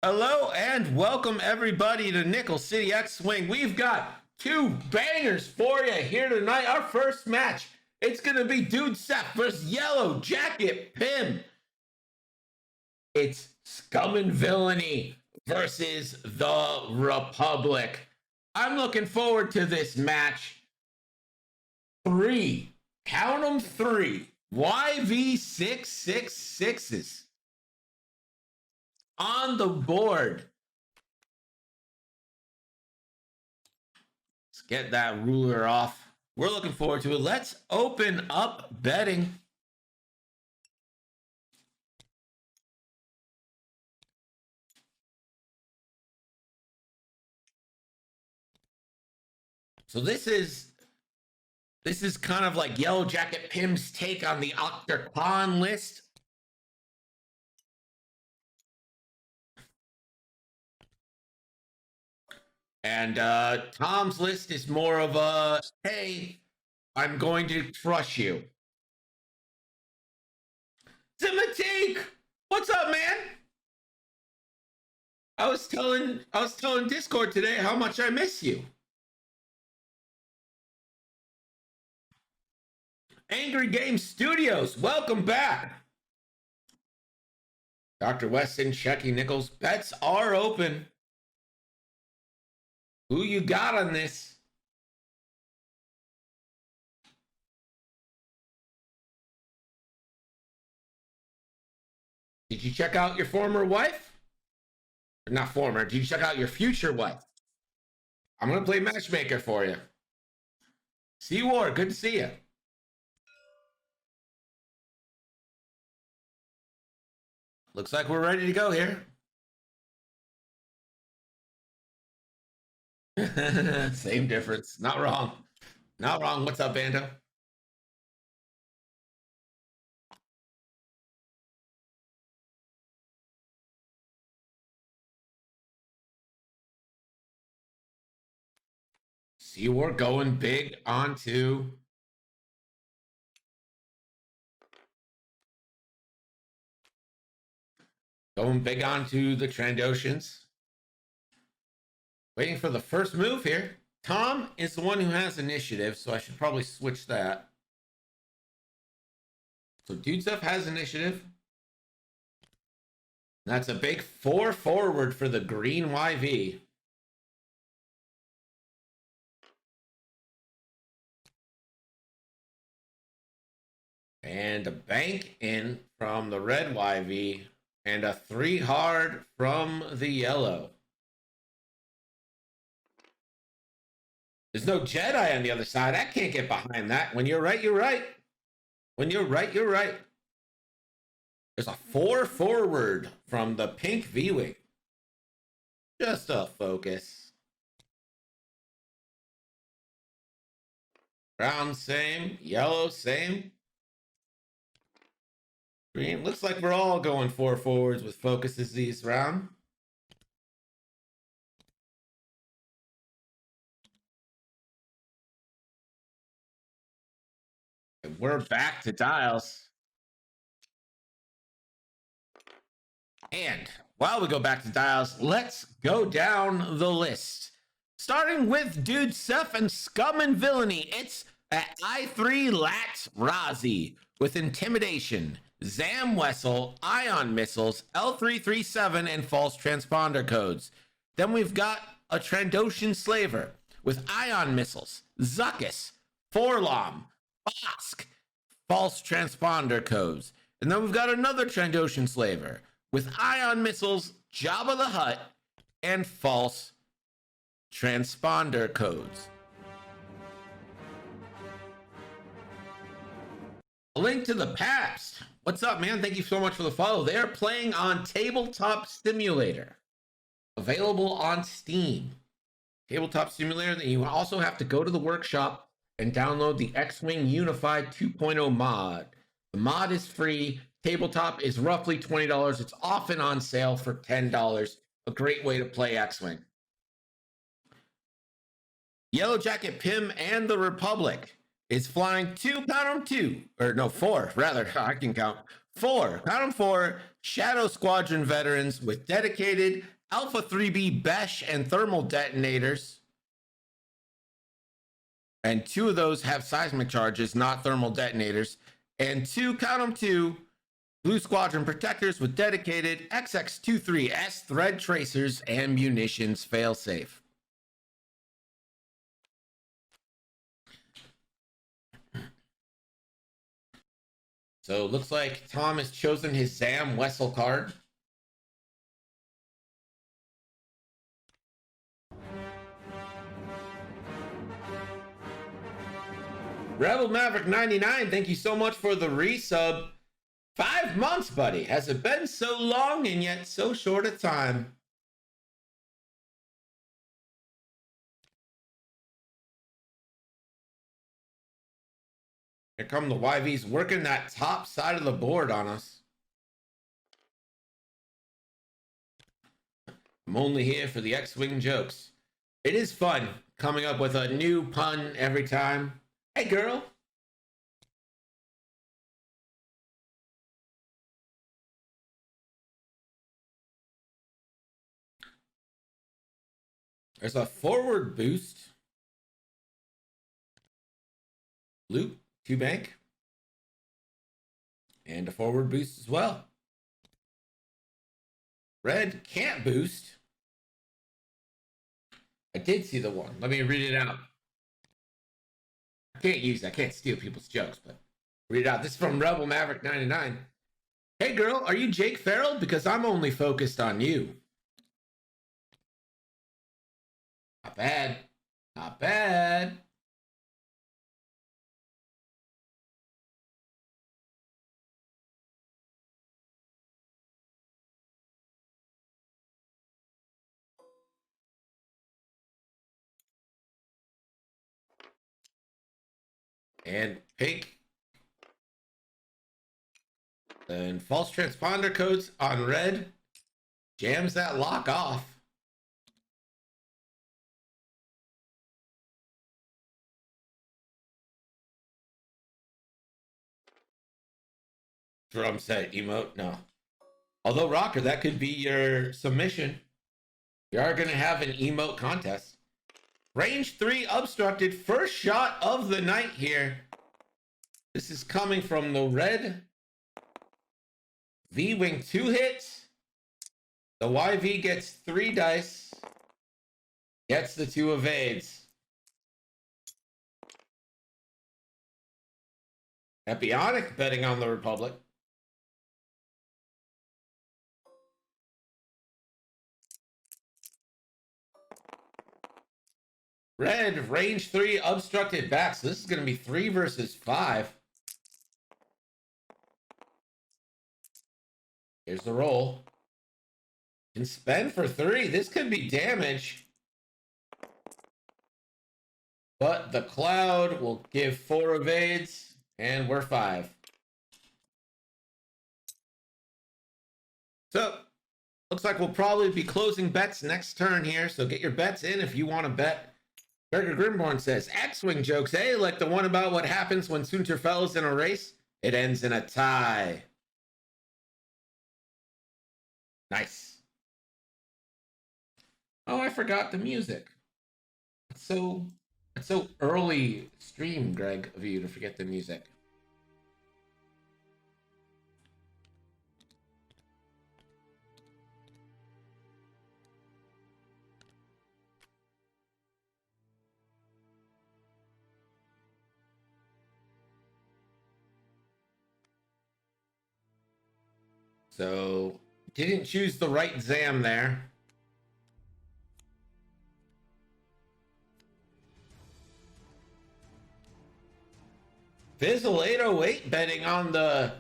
Hello and welcome everybody to Nickel City X-Wing. We've got two bangers for you here tonight. Our first match, it's going to be Dudeseph versus Yellow Jacket Pim. It's Scum and Villainy versus the Republic. I'm looking forward to this match. Count them three, YV666s on the board. Let's get that ruler off. We're looking forward to it. Let's open up betting. So this is kind of like Yellow Jacket Pim's take on the Octocon list. And Tom's list is more of a, hey, I'm going to trust you. Timothy, what's up, man? I was telling Discord today how much I miss you. Angry Game Studios, welcome back. Dr. Weston, Shecky Nichols, bets are open. Who you got on this? Did you check out your former wife? Or not former, did you check out your future wife? I'm going to play matchmaker for you. C-War, good to see you. Looks like we're ready to go here. Same difference. Not wrong. Not wrong. What's up, Bando? See, we're going big onto the Trandoshans. Waiting for the first move here. Tom is the one who has initiative, so I should probably switch that. So Dudeseph has initiative. That's a big 4 forward for the green YV. And a bank in from the red YV. And a 3 hard from the yellow. There's no Jedi on the other side. I can't get behind that. When you're right, you're right. When you're right, you're right. There's a 4 forward from the pink V-Wing. Just a focus. Brown, same. Yellow, same. Green. Looks like we're all going 4 forwards with focuses this round. We're back to dials. And while we go back to dials, let's go down the list. Starting with Dudeseph and Scum and Villainy. It's at I3 Lat Razi with Intimidation, Zam Wessel, Ion Missiles, L337, and false transponder codes. Then we've got a Trandoshan Slaver with Ion Missiles, Zuckuss, Forlom, Bosk, false transponder codes. And then we've got another Trandoshan Slaver with Ion Missiles, Jabba the Hutt, and false transponder codes. A link to the Pabst. What's up, man? Thank you so much for the follow. They're playing on Tabletop Simulator. Available on Steam. Tabletop Simulator. Then you also have to go to the workshop and download the X-Wing Unified 2.0 mod. The mod is free. Tabletop is roughly $20. It's often on sale for $10. A great way to play X-Wing. Yellow Jacket Pim and the Republic is flying 4, rather. I can count. 4, count them 4 Shadow Squadron veterans with dedicated Alpha 3B Besh and thermal detonators. And 2 of those have seismic charges, not thermal detonators. And 2, count them, 2 Blue Squadron protectors with dedicated XX-23S thread tracers and munitions failsafe. So it looks like Tom has chosen his Zam Wessel card. Rebel Maverick 99, thank you so much for the resub. 5 months, buddy. Has it been so long and yet so short a time? Here come the YVs working that top side of the board on us. I'm only here for the X-Wing jokes. It is fun coming up with a new pun every time. Hey, girl. There's a forward boost. Loop, 2 bank. And a forward boost as well. Red can't boost. I did see the one. Let me read it out. I can't steal people's jokes, but read it out. This is from Rebel Maverick 99. Hey girl, are you Jake Farrell? Because I'm only focused on you. Not bad. Not bad. And pink. And false transponder codes on red. Jams that lock off. Drum set emote, no. Although Rocker, that could be your submission. We are going to have an emote contest. Range 3 obstructed. First shot of the night here. This is coming from the red. V-Wing 2 hits. The YV gets 3 dice. Gets the 2 evades. Epionic betting on the Republic. Red, range 3, obstructed back. So this is going to be 3 versus 5. Here's the roll. Can spend for 3. This could be damage. But the cloud will give 4 evades, and we're 5. So, looks like we'll probably be closing bets next turn here. So get your bets in if you want to bet. Berger Grimborn says, X-Wing jokes, eh? Like the one about what happens when Soontir Fell's in a race? It ends in a tie. Nice. Oh, I forgot the music. It's so early stream, Greg, of you to forget the music. So, didn't choose the right Zam there. Fizzle 808 betting on the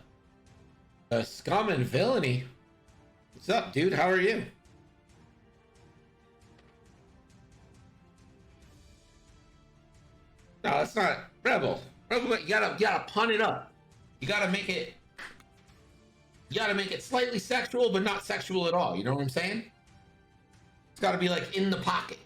scum and villainy. What's up, dude? How are you? No, that's not Rebel. Rebel, you gotta pun it up. You gotta make it slightly sexual, but not sexual at all. You know what I'm saying? It's gotta be like in the pocket.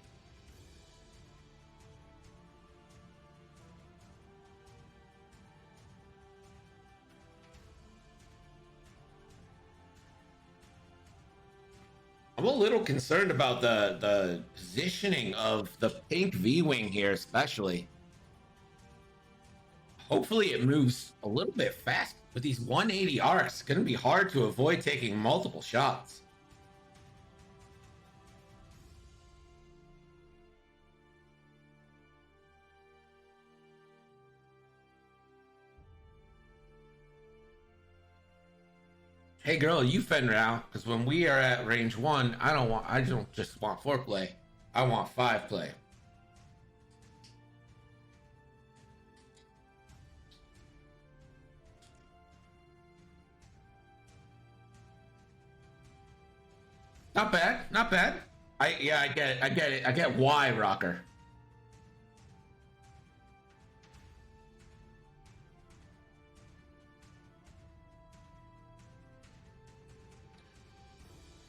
I'm a little concerned about the positioning of the pink V-wing here, especially. Hopefully it moves a little bit fast. With these 180 arcs, it's going to be hard to avoid taking multiple shots. Hey girl, you fend out, because when we are at range 1, I don't just want 4 play. I want 5 play. Not bad, not bad. I get it. I get why, Rocker.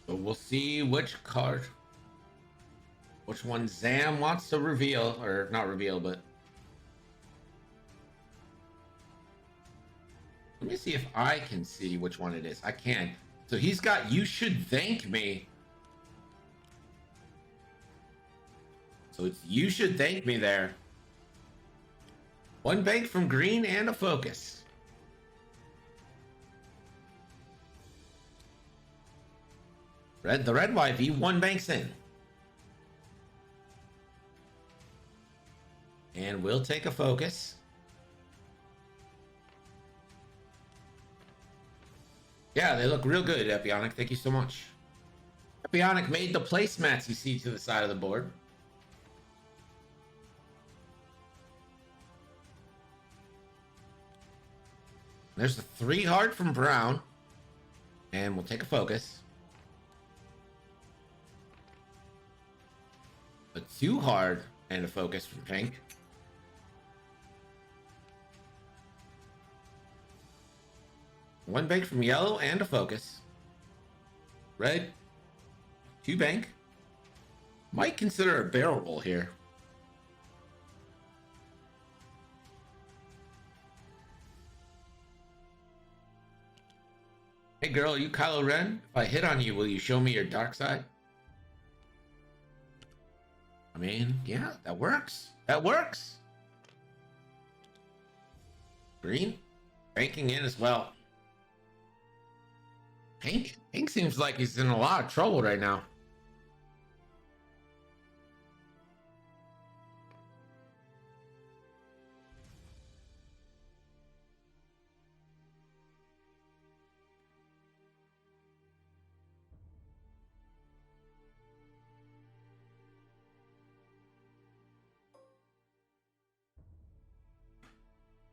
But we'll see which one Zam wants to reveal, or not reveal, but let me see if I can see which one it is. I can. So he's got "You Should Thank Me." So it's "You Should Thank Me" there. One bank from green and a focus. The red YV, 1 banks in. And we'll take a focus. Yeah, they look real good, Epionic. Thank you so much. Epionic made the placemats you see to the side of the board. There's the 3 hard from brown. And we'll take a focus. A 2 hard and a focus from pink. One bank from yellow and a focus. Red, 2 bank. Might consider a barrel roll here. Hey girl, you Kylo Ren? If I hit on you, will you show me your dark side? I mean, yeah, that works. That works. Green, banking in as well. Pink seems like he's in a lot of trouble right now.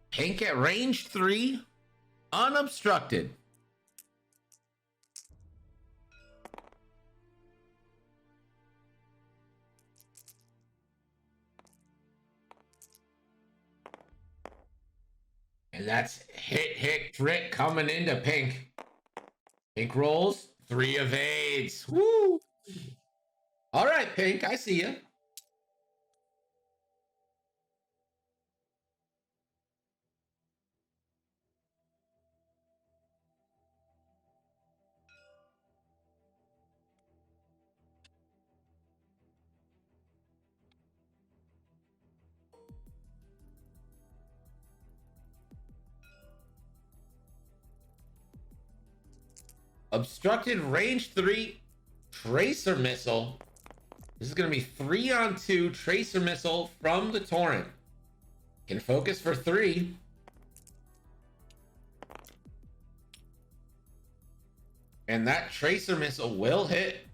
Pink at range 3, unobstructed. And that's hit trick coming into pink. Pink rolls, 3 evades. Woo! All right, pink, I see you. Obstructed range 3 tracer missile. This is going to be 3-on-2 tracer missile from the torrent. Can focus for 3. And that tracer missile will hit.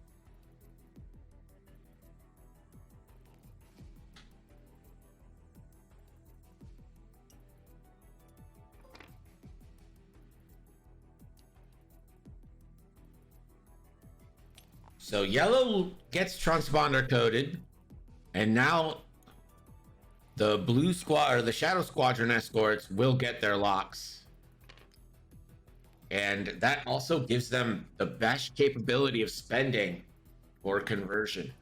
So yellow gets transponder coded, and now the blue squad or the shadow squadron escorts will get their locks. And that also gives them the best capability of spending for conversion.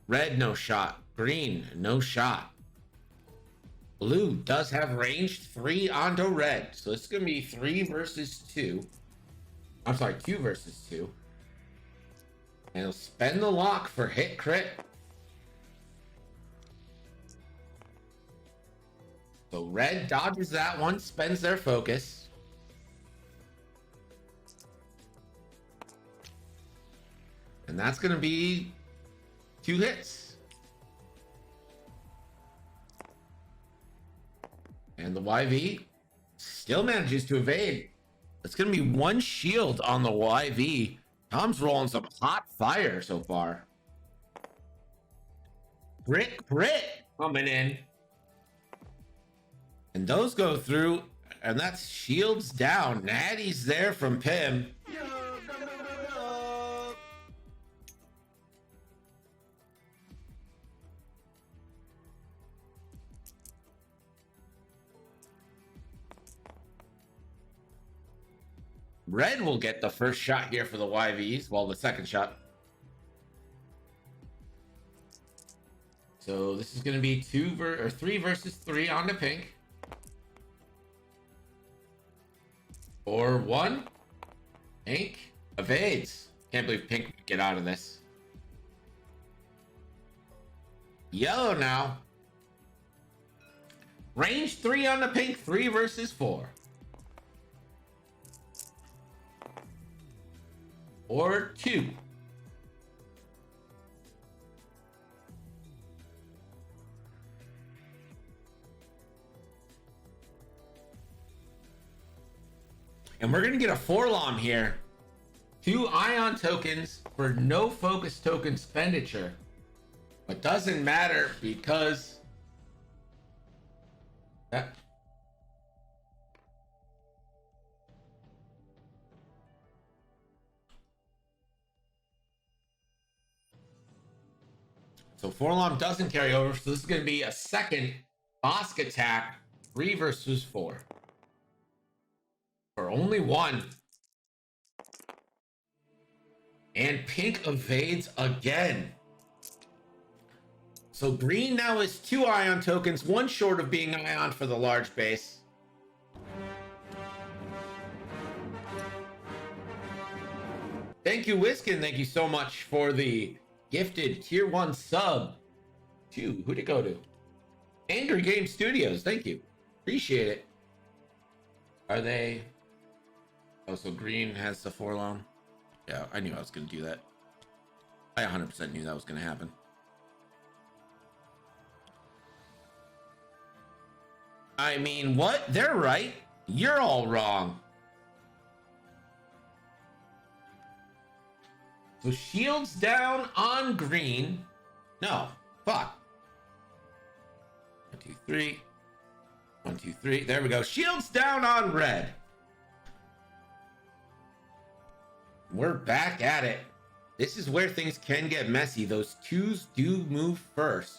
Red, no shot. Green, no shot. Blue does have range 3 onto red. So it's going to be 3 versus 2. I'm sorry, 2 versus 2. And he'll spend the lock for hit crit. So red dodges that one, spends their focus. And that's going to be 2 hits. And the YV still manages to evade. It's going to be 1 shield on the YV. Tom's rolling some hot fire so far. Brick coming in. And those go through, and that's shields down. Natty's there from Pim. Red will get the first shot here for the YVs. Well, the second shot. So this is going to be 3 versus 3 on the pink. Or 1. Pink evades. Can't believe pink would get out of this. Yellow now. Range 3 on the pink. 3 versus 4. Or 2. And we're going to get a 4-lom here. 2 ion tokens for no focus token expenditure. But doesn't matter because that. So 4-lom doesn't carry over. So this is going to be a second Bosk attack. 3 versus 4. For only 1. And pink evades again. So green now is 2 ion tokens, 1 short of being ion for the large base. Thank you, Wiskin. Thank you so much for the gifted tier 1 sub. To who'd it go to? Angry Game Studios. Thank you. Appreciate it. Are they? Oh, so green has the 4-lom. Yeah, I knew I was going to do that. I 100% knew that was going to happen. I mean, what? They're right. You're all wrong. So shields down on green. No, fuck. 1, 2, 3. 1, 2, 3. There we go. Shields down on red. We're back at it. This is where things can get messy. Those 2s do move first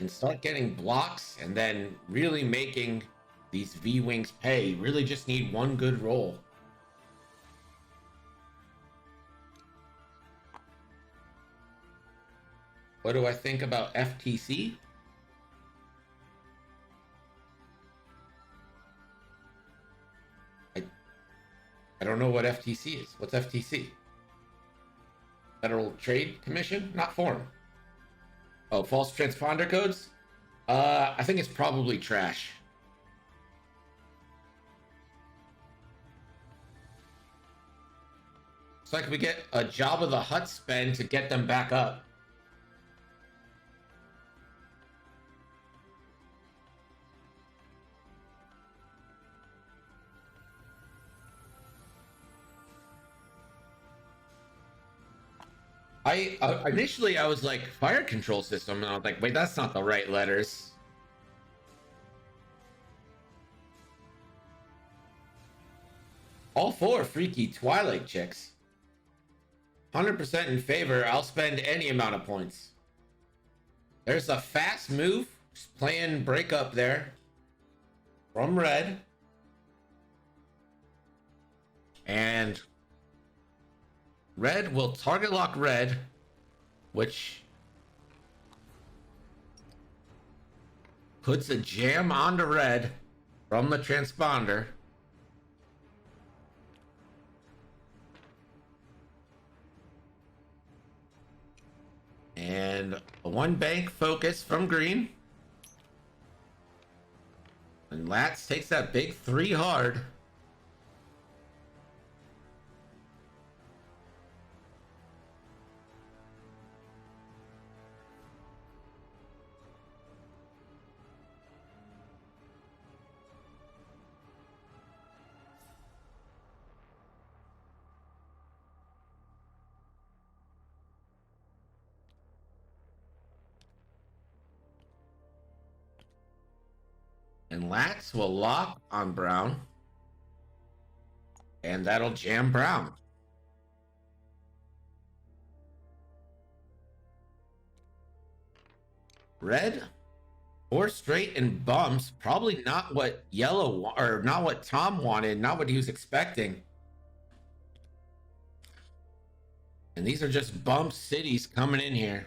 and start getting blocks and then really making these V-Wings pay. You really just need 1 good roll. What do I think about FTC? I don't know what FTC is. What's FTC? Federal Trade Commission? Not foreign. Oh, false transponder codes? I think it's probably trash. It's like we get a Jabba the Hutt spend to get them back up. Initially I was like fire control system, and I was like, wait, that's not the right letters. All 4 freaky Twilight chicks. 100% in favor. I'll spend any amount of points. There's a fast move. Just playing breakup there. From red. And red will target lock red, which puts a jam onto red from the transponder. And a one bank focus from green. And Lats takes that big 3 hard. And Lats will lock on brown. And that'll jam brown. Red or straight and bumps. Probably not what yellow or not what Tom wanted, not what he was expecting. And these are just bump cities coming in here.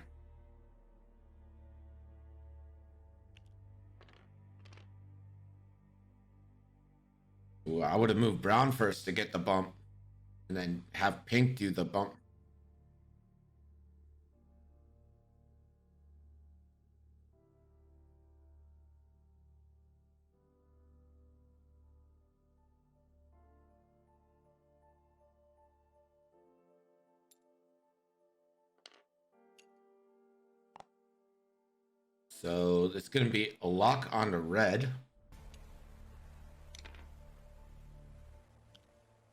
Ooh, I would have moved brown first to get the bump and then have pink do the bump. So it's going to be a lock on the red.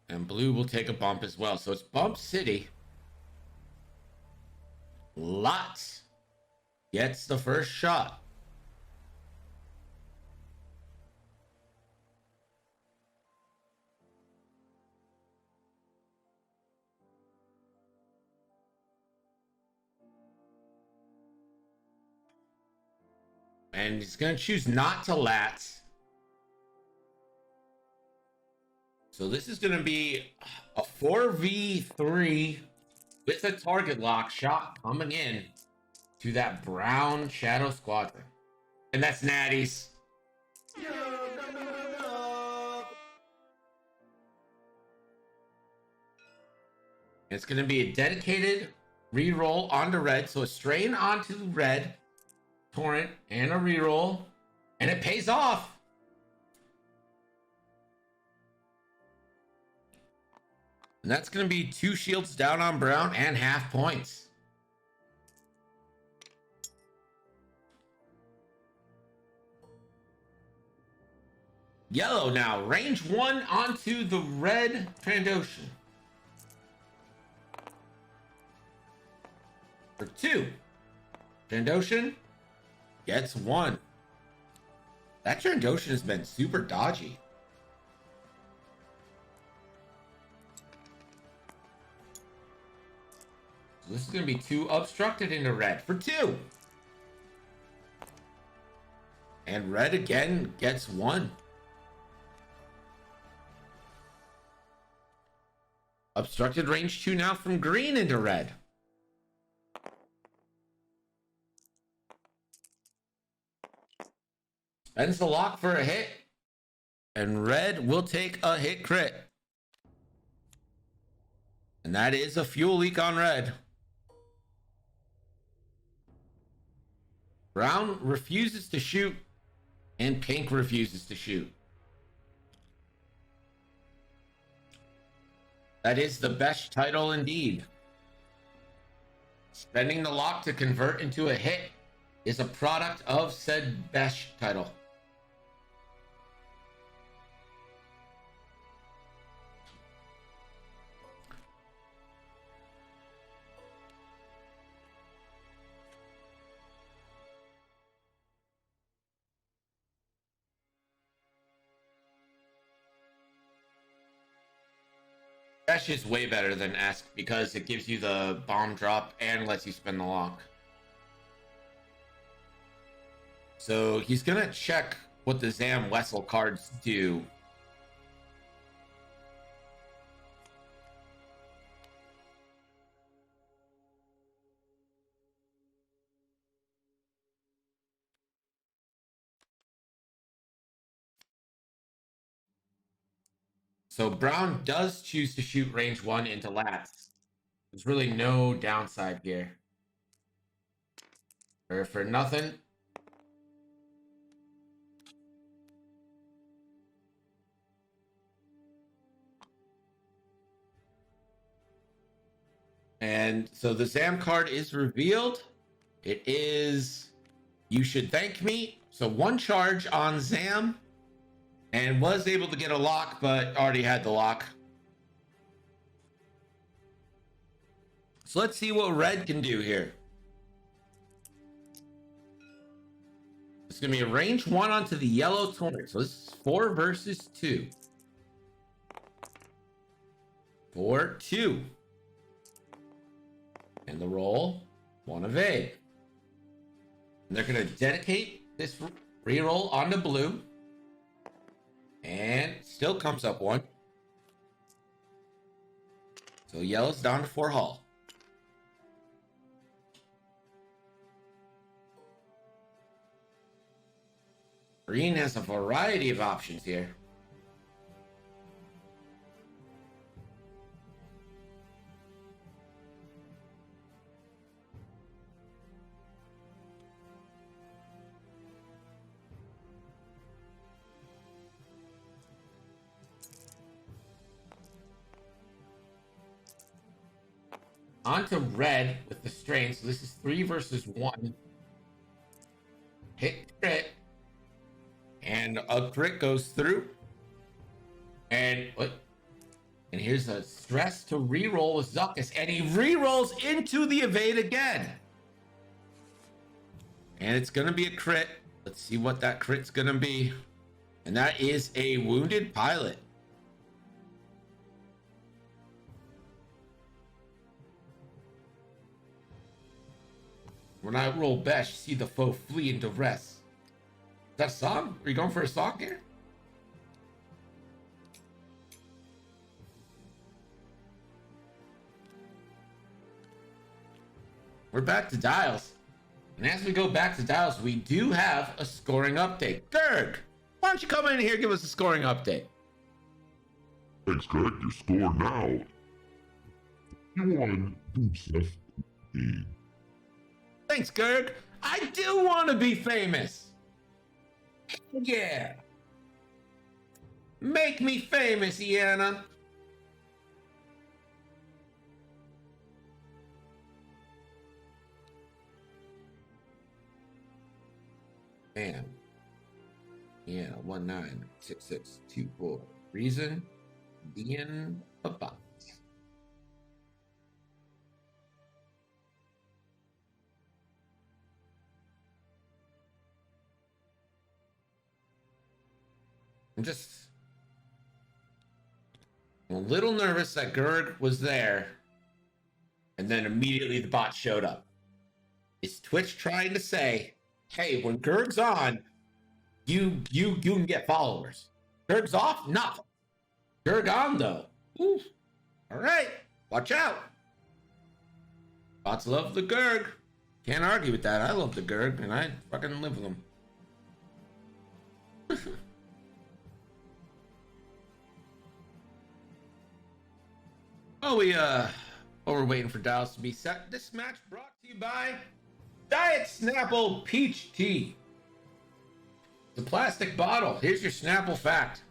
And blue will take a bump as well. So it's bump city. Lots gets the first shot. And he's going to choose not to lats. So this is going to be a 4v3 with a target lock shot coming in to that brown Shadow Squadron. And that's Natty's. It's going to be a dedicated reroll onto red. So a strain onto red, torrent, and a reroll. And it pays off. And that's going to be 2 shields down on brown and half points. Yellow now, range 1 onto the red Trandoshan. For 2. Trandoshan gets 1. That Trandoshan has been super dodgy. So this is going to be 2 obstructed into red for 2. And red again gets 1. Obstructed range 2 now from green into red. Spends the lock for a hit. And red will take a hit crit. And that is a fuel leak on red. Brown refuses to shoot. And pink refuses to shoot. That is the best title indeed. Spending the lock to convert into a hit is a product of said best title. Dash is way better than Ask because it gives you the bomb drop and lets you spin the lock. So he's gonna check what the Zam Wessel cards do. So brown does choose to shoot range 1 into lats. There's really no downside here. Or for nothing. And so the Zam card is revealed. It is You Should Thank Me. So one charge on Zam, and was able to get a lock, but already had the lock. So let's see what red can do here. It's going to be a range 1 onto the yellow torrent. So this is 4 versus 2. 4-2. And the roll, 1 of A. And they're going to dedicate this reroll onto blue. And still comes up 1. So yellow's down to 4 hull. Green has a variety of options here. Onto red with the strain. So this is 3 versus 1. Hit crit. And a crit goes through. And what? And here's a stress to reroll with Zuckus. And he rerolls into the evade again. And it's going to be a crit. Let's see what that crit's going to be. And that is a wounded pilot. When I roll best, you see the foe flee into rest. Is that a song? Are you going for a song here? We're back to dials. And as we go back to dials, we do have a scoring update. Gerg, why don't you come in here and give us a scoring update? Thanks, Greg. Your score now. You won Dudeseph. Thanks, Gerg. I do want to be famous. Yeah. Make me famous, Iana. Man. Yeah, 196624. Reason being a bot. I'm a little nervous that Gerg was there, and then immediately the bot showed up. Is Twitch trying to say, hey, when Gerg's on, you can get followers. Gerg's off? Nothing. Gerg on, though. Ooh. All right. Watch out. Bots love the Gerg. Can't argue with that. I love the Gerg, and I fucking live with them. While we're waiting for dials to be set, this match brought to you by Diet Snapple Peach Tea. The plastic bottle. Here's your Snapple fact.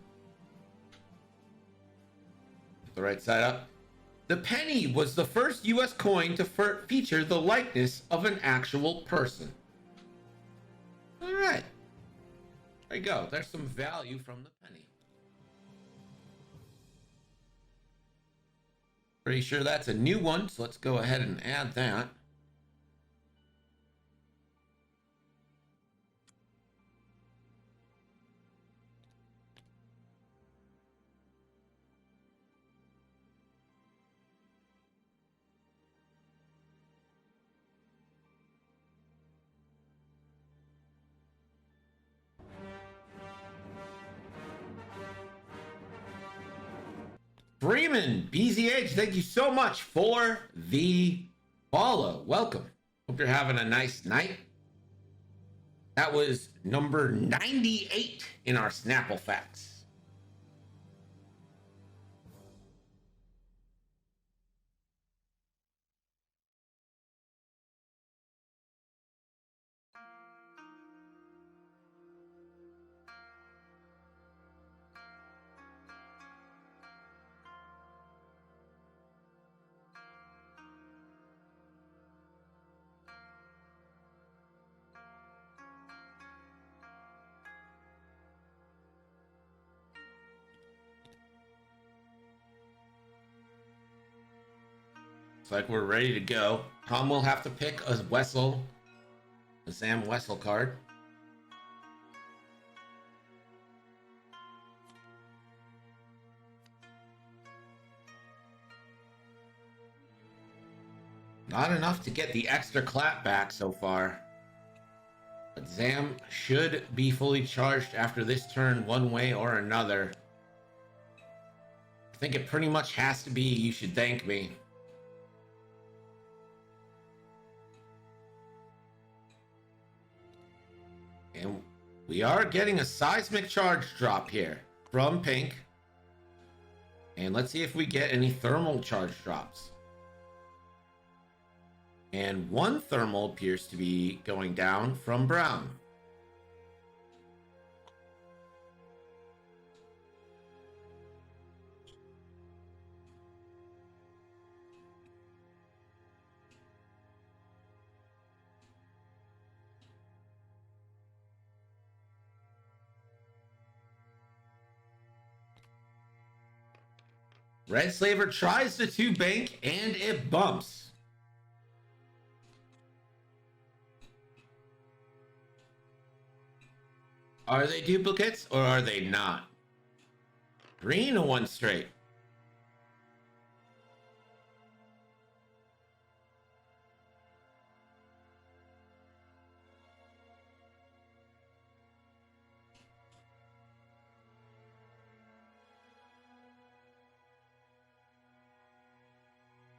Put the right side up. The penny was the first U.S. coin to feature the likeness of an actual person. All right. There you go. There's some value from the penny. Pretty sure that's a new one, so let's go ahead and add that. Freeman, BZH, thank you so much for the follow. Welcome. Hope you're having a nice night. That was number 98 in our Snapple Facts. like we're ready to go. Tom will have to pick a Sam Wessel card. Not enough to get the extra clap back so far. But Zam should be fully charged after this turn one way or another. I think it pretty much has to be You Should Thank Me. And we are getting a seismic charge drop here from Pink. And let's see if we get any thermal charge drops. And one thermal appears to be going down from Brown. Red Slaver tries the 2 bank and it bumps. Are they duplicates or are they not? Green a 1 straight.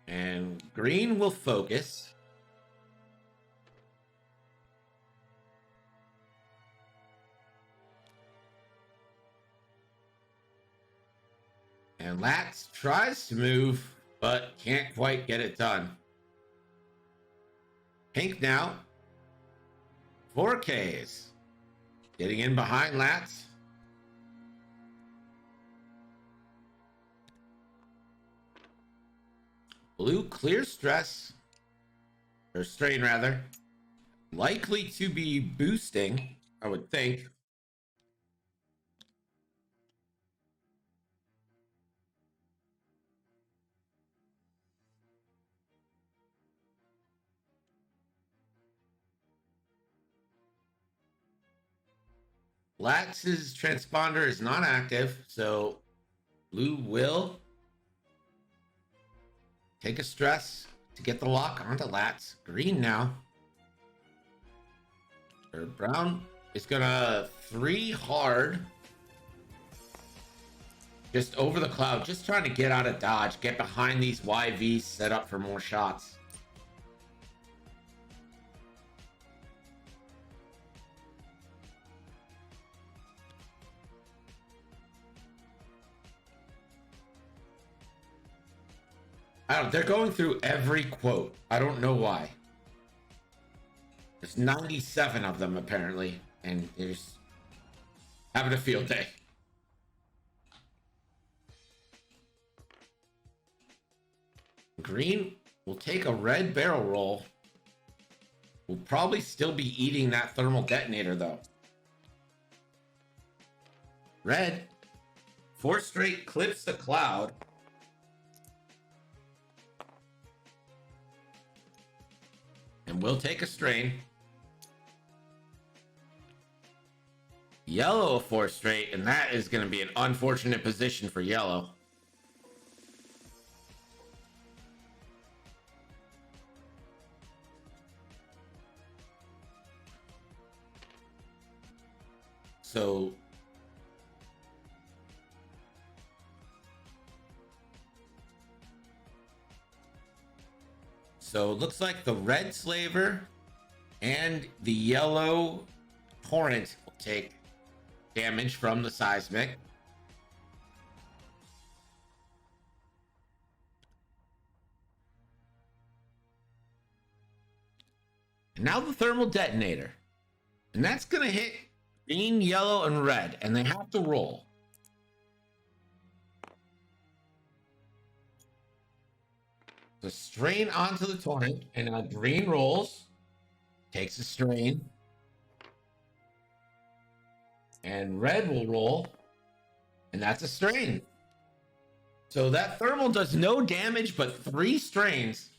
And green will focus. And Lats tries to move, but can't quite get it done. Pink now. 4Ks. Getting in behind Lats. Blue clear stress. Or strain, rather. Likely to be boosting, I would think. Lats's transponder is not active, so blue will take a stress to get the lock onto Lats. Green now. Or Brown is gonna 3 hard. Just over the cloud, just trying to get out of dodge, get behind these YVs, set up for more shots. They're going through every quote. I don't know why. There's 97 of them apparently, and they're just having a field day. Green will take a red barrel roll. We'll probably still be eating that thermal detonator though. Red, 4 straight clips the cloud. And we'll take a strain. Yellow a 4 straight, and that is going to be an unfortunate position for yellow. So it looks like the red slaver and the yellow torrent will take damage from the seismic. And now the thermal detonator. And that's going to hit green, yellow, and red. And they have to roll. So strain onto the torrent. And now green rolls. Takes a strain. And red will roll. And that's a strain. So that thermal does no damage but 3 strains.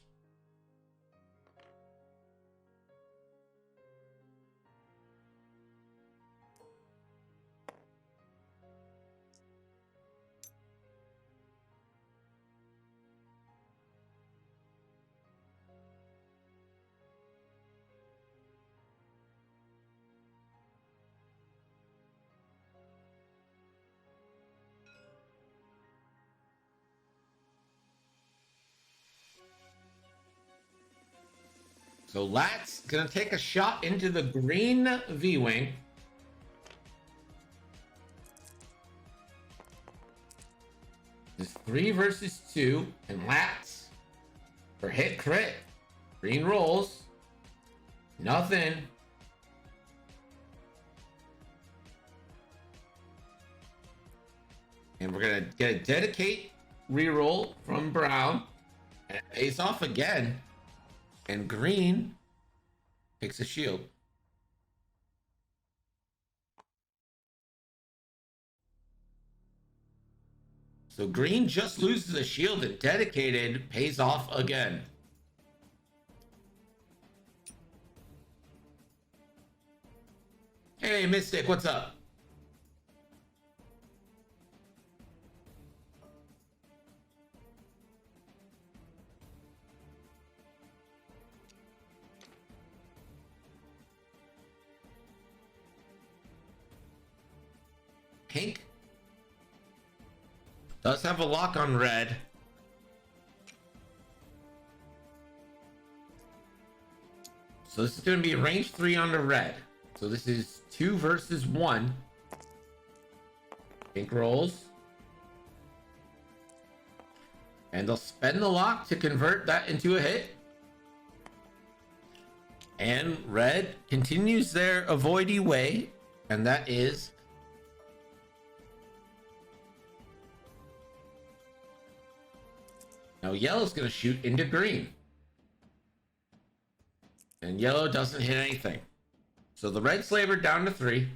So Lat's gonna take a shot into the green V-Wing. It's 3 versus 2, and Lat's for hit crit. Green rolls. Nothing. And we're gonna get a dedicate reroll from Brown. And it pays off again. And green takes a shield. So green just loses a shield and dedicated pays off again. Hey, Mystic, what's up? Pink does have a lock on red. So this is going to be range 3 on the red. So this is 2 versus 1. Pink rolls. And they'll spend the lock to convert that into a hit. And red continues their avoidy way. And that is... Now yellow's going to shoot into green. And yellow doesn't hit anything. So the red slaver down to 3.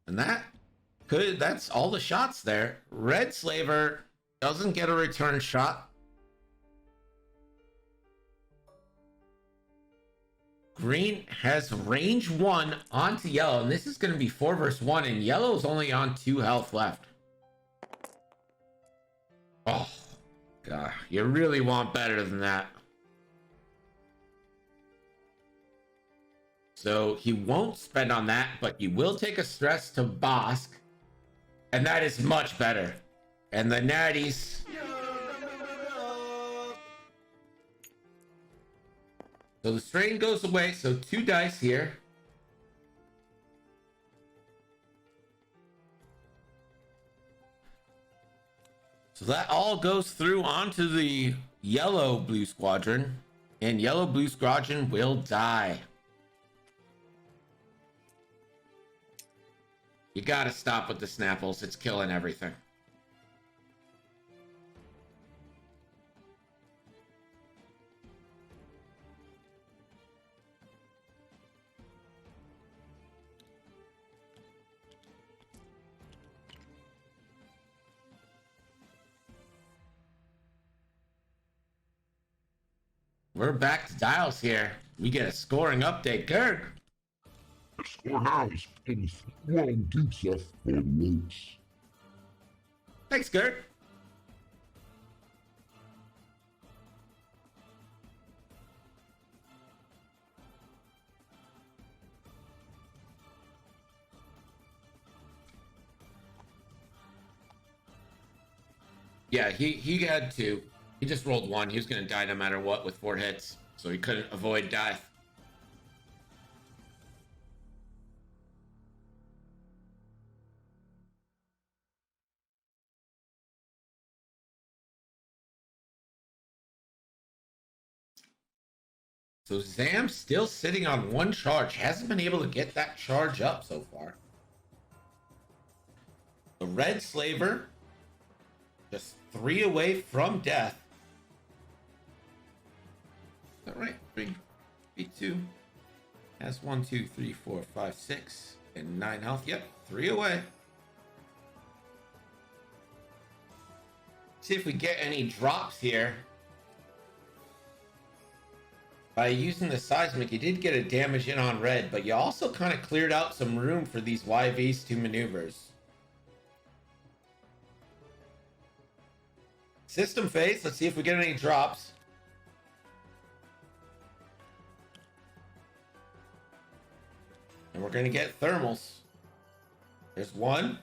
And that's all the shots there. Red slaver doesn't get a return shot. Green has range 1 onto yellow. And this is going to be 4 versus 1. And yellow's only on 2 health left. Oh, God. You really want better than that. So he won't spend on that, but you will take a stress to Bosk. And that is much better. And the natties. So the strain goes away. So 2 dice here. So that all goes through onto the yellow blue squadron. And yellow blue squadron will die. You gotta stop with the Snapples. It's killing everything. We're back to dials here. We get a scoring update. Gerg. The score now is 1 Dudeseph for Loads. Thanks, Gerg. Yeah, he had 2. He just rolled 1. He was going to die no matter what with 4 hits. So he couldn't avoid death. So Zam's still sitting on 1 charge. Hasn't been able to get that charge up so far. The red slaver, just 3 away from death. Is that right? 3, 2. Has 1, 2, 3, 4, 5, 6, and 9 health. Yep, 3 away. See if we get any drops here. By using the seismic, you did get a damage in on red, but you also kind of cleared out some room for these YVs to maneuvers. System phase, let's see if we get any drops. And we're going to get thermals. There's 1.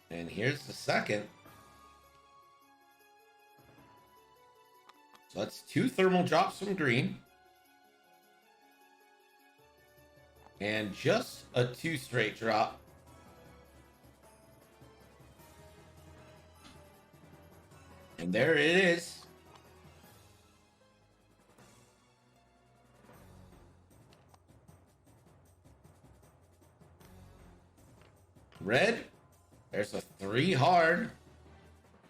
And here's the second. So that's 2 thermal drops from green. And just a 2 straight drop. And there it is. Red, there's a 3 hard.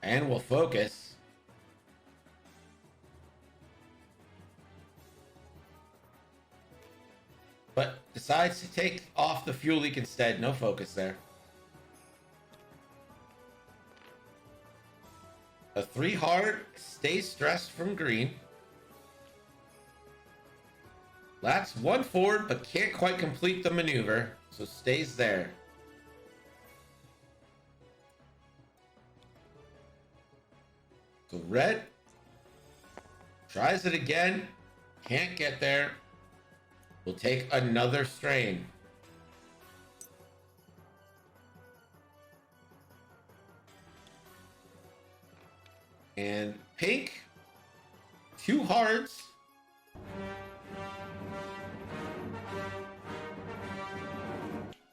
And we'll focus. But decides to take off the fuel leak instead. No focus there. A 3 hard stays stressed from green. Lats 1 forward, but can't quite complete the maneuver, so stays there. So red tries it again, can't get there. Will take another strain. And pink, 2 hards.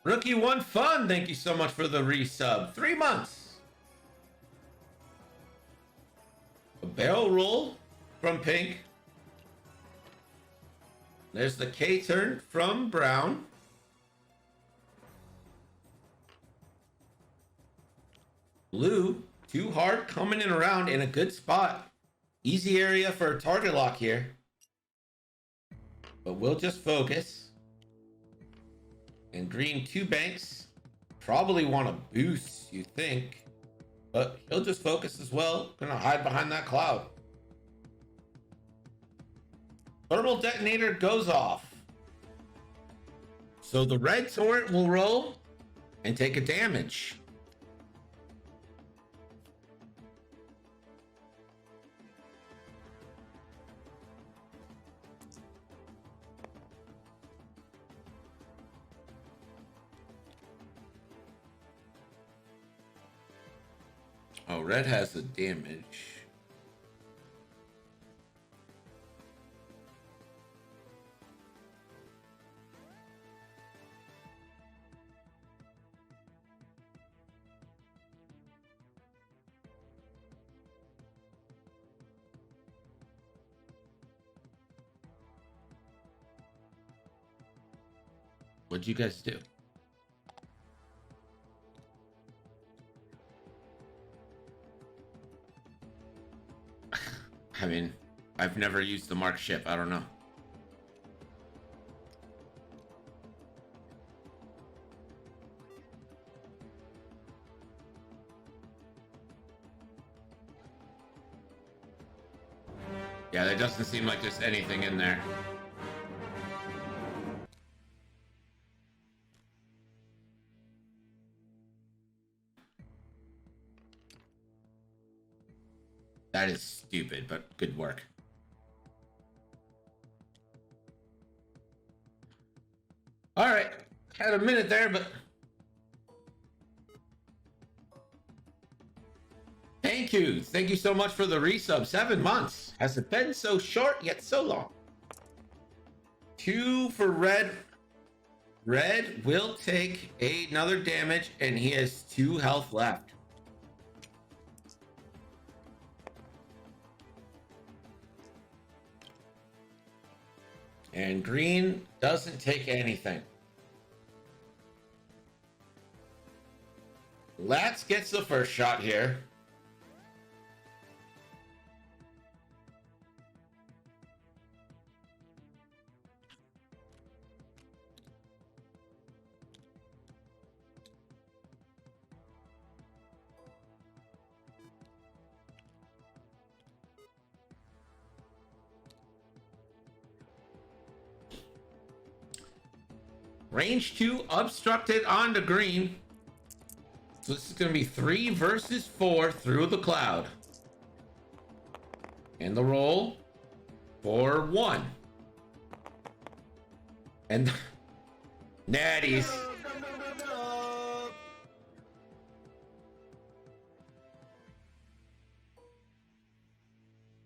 Rookie One Fun, thank you so much for the resub. 3 months. A barrel roll from pink. There's the K turn from brown. Blue, 2 hard coming in around in a good spot. Easy area for a target lock here. But we'll just focus. And green, 2 banks. Probably want to boost, you think. But he'll just focus as well. Gonna hide behind that cloud. Thermal detonator goes off. So the red turret will roll and take a damage. Oh, red has the damage. What'd you guys do? I mean, I've never used the marked ship. I don't know. Yeah, there doesn't seem like there's anything in there. That is stupid, but good work. All right, had a minute there, but thank you. Thank you so much for the resub. 7 months. Has it been so short yet so long? 2 for red. Red will take another damage, and he has 2 health left. And green doesn't take anything. Lats gets the first shot here. Range 2 obstructed onto green. So this is going to be 3 versus 4 through the cloud. And the roll for 1. And natties.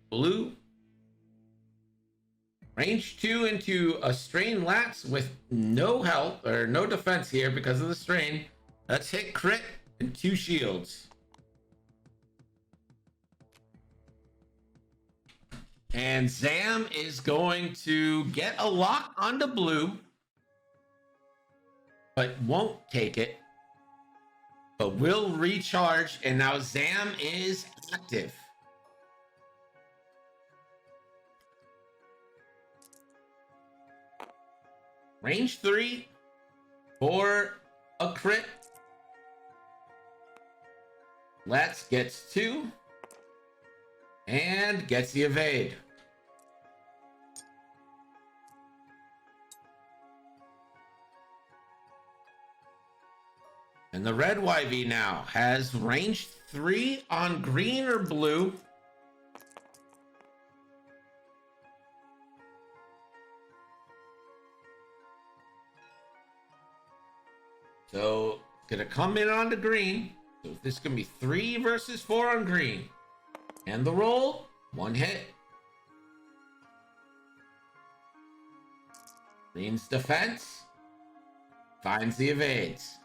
Blue Range 2 into a strain lats with no help or no defense here because of the strain. Let's hit crit and 2 shields. And Zam is going to get a lock onto blue, but won't take it. But will recharge, and now Zam is active. Range 3 for a crit. Let's gets 2 and gets the evade. And the red YV now has range 3 on green or blue. So gonna come in on the green. So this is gonna be 3 versus 4 on green. And the roll, 1 hit. Green's defense finds the evades.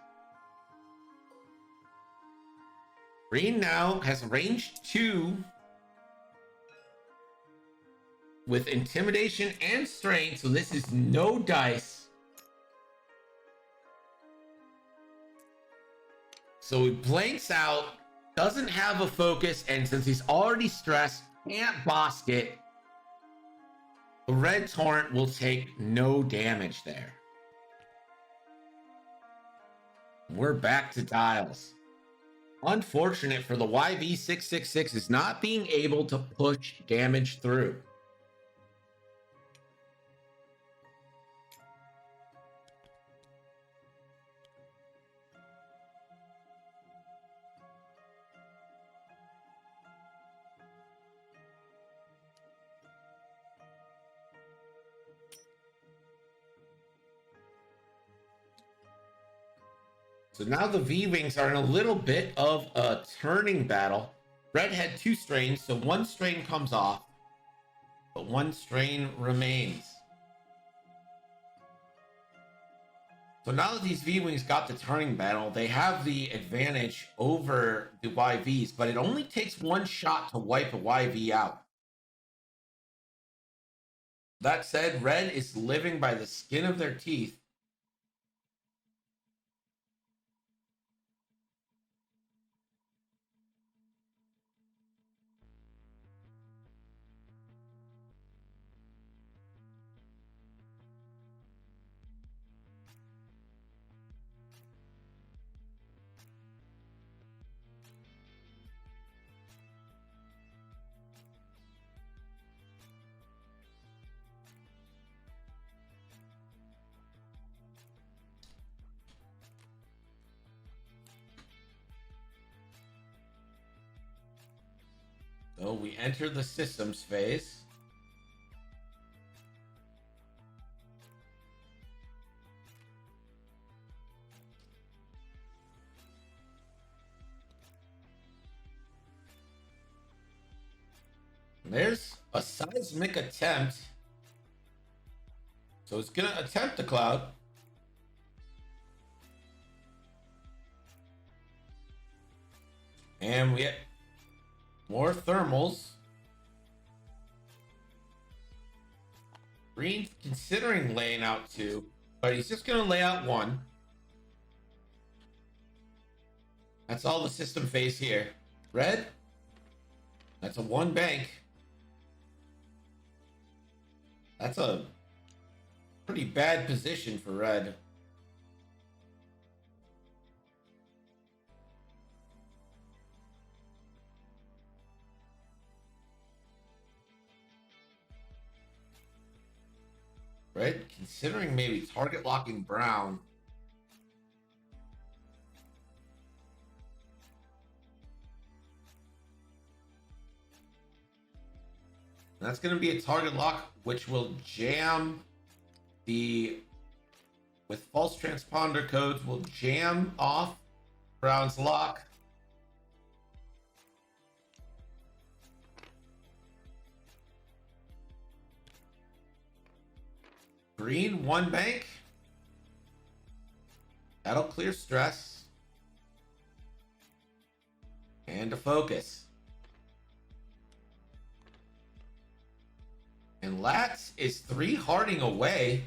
Green now has range 2 with intimidation and strain, so this is no dice. So he blanks out, doesn't have a focus, and since he's already stressed, can't boss it. The red torrent will take no damage there. We're back to dials. Unfortunate for the YV666 is not being able to push damage through. So now the V-Wings are in a little bit of a turning battle. Red had 2 strains, so 1 strain comes off, but 1 strain remains. So now that these V-Wings got the turning battle, they have the advantage over the YVs, but it only takes 1 shot to wipe a YV out. That said, Red is living by the skin of their teeth. So we enter the systems phase. There's a seismic attempt. So it's going to attempt the cloud. And we get more thermals. Green's considering laying out 2, but he's just going to lay out 1. That's all the system phase here. Red, that's a 1 bank. That's a pretty bad position for Red. Red considering maybe target locking Brown. That's going to be a target lock, which will jam the, with false transponder codes, will jam off Brown's lock. Green, one bank. That'll clear stress. And a focus. And Lats is 3 hearting away.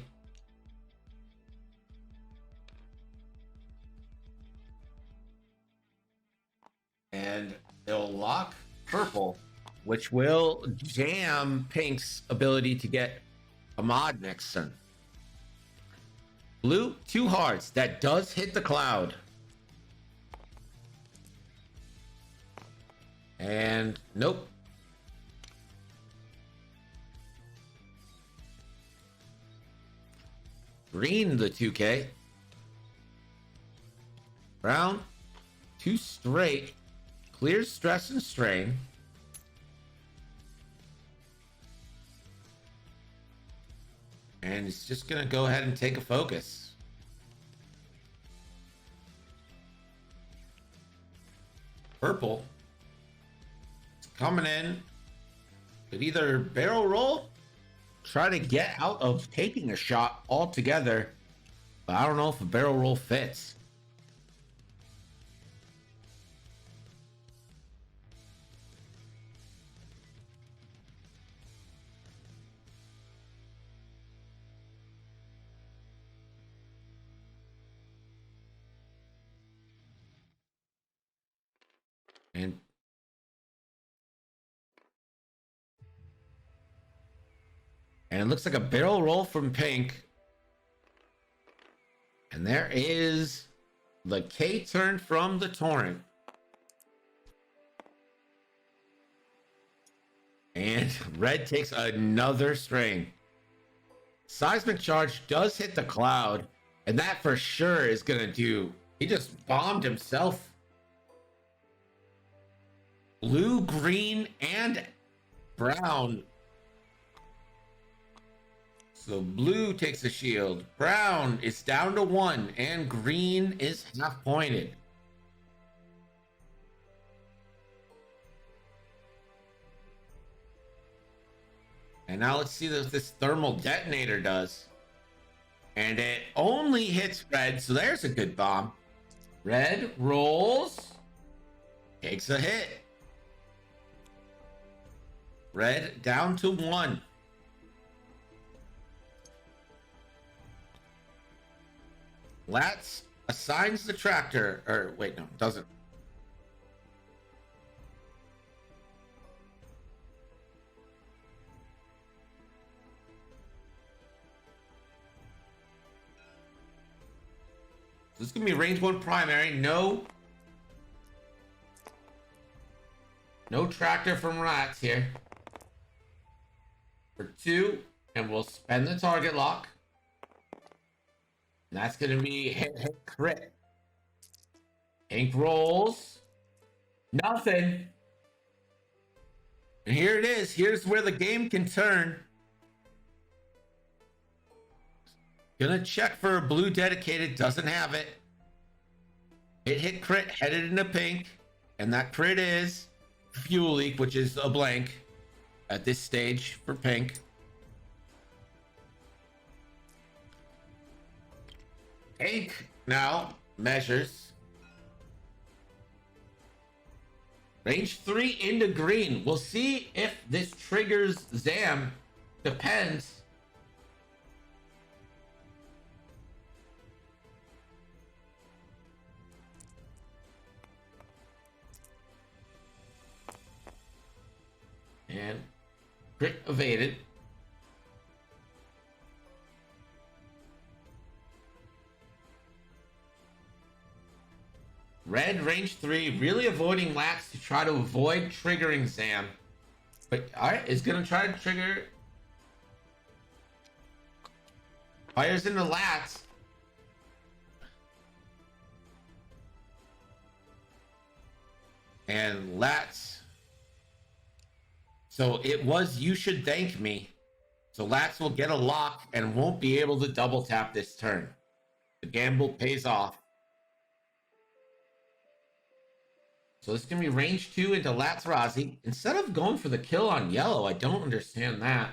And they'll lock purple, which will jam Pink's ability to get a mod next turn. Blue, 2 hearts. That does hit the cloud. And nope. Green, the 2K. Brown, 2 straight. Clears stress and strain. And it's just going to go ahead and take a focus. Purple. It's coming in. Could either barrel roll, try to get out of taking a shot altogether. But I don't know if a barrel roll fits. And it looks like a barrel roll from Pink. And there is the K turn from the Torrent. And Red takes another strain. Seismic Charge does hit the cloud. And that for sure is going to do. He just bombed himself. Blue, green, and brown. So blue takes a shield. Brown is down to 1. And green is half pointed. And now let's see what this thermal detonator does. And it only hits red, so there's a good bomb. Red rolls. Takes a hit. Red down to 1. Lats assigns the tractor. Or wait, no, doesn't. So this is going to be range 1 primary. No tractor from Rats here. For 2. And we'll spend the target lock. And that's going to be hit, crit. Ink rolls. Nothing. And here it is. Here's where the game can turn. Gonna check for a blue dedicated, doesn't have it. It hit crit, headed into Pink, and that crit is fuel leak, which is a blank at this stage for Pink. Pink now measures. Range 3 into green. We'll see if this triggers Zam. Depends. And crit evaded. Red range 3, really avoiding Lats to try to avoid triggering Zam. But alright, is gonna try to trigger. Fires into Lats. And Lats. So it was You Should Thank Me. So Lats will get a lock and won't be able to double tap this turn. The gamble pays off. So this is going to be range 2 into Lats Razi. Instead of going for the kill on yellow, I don't understand that.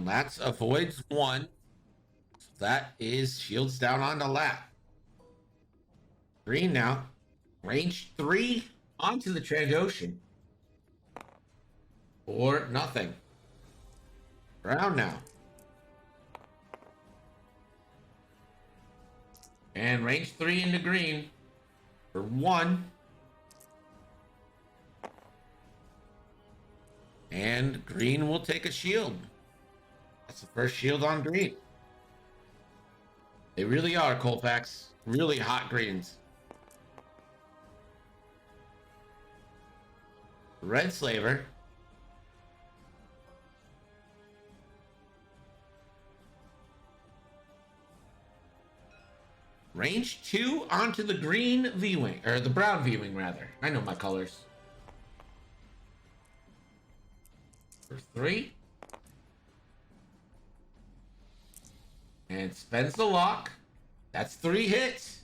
And that avoids one. So that is shields down on the lap. Green now. Range 3 onto the Trandoshan. Or nothing. Brown now. And range 3 into green for 1. And green will take a shield. That's the first shield on green. They really are, Colfax. Really hot greens. Red Slaver. Range 2 onto the green V-Wing, or the brown V-Wing rather. I know my colors. For 3. And spends the lock. That's 3 hits.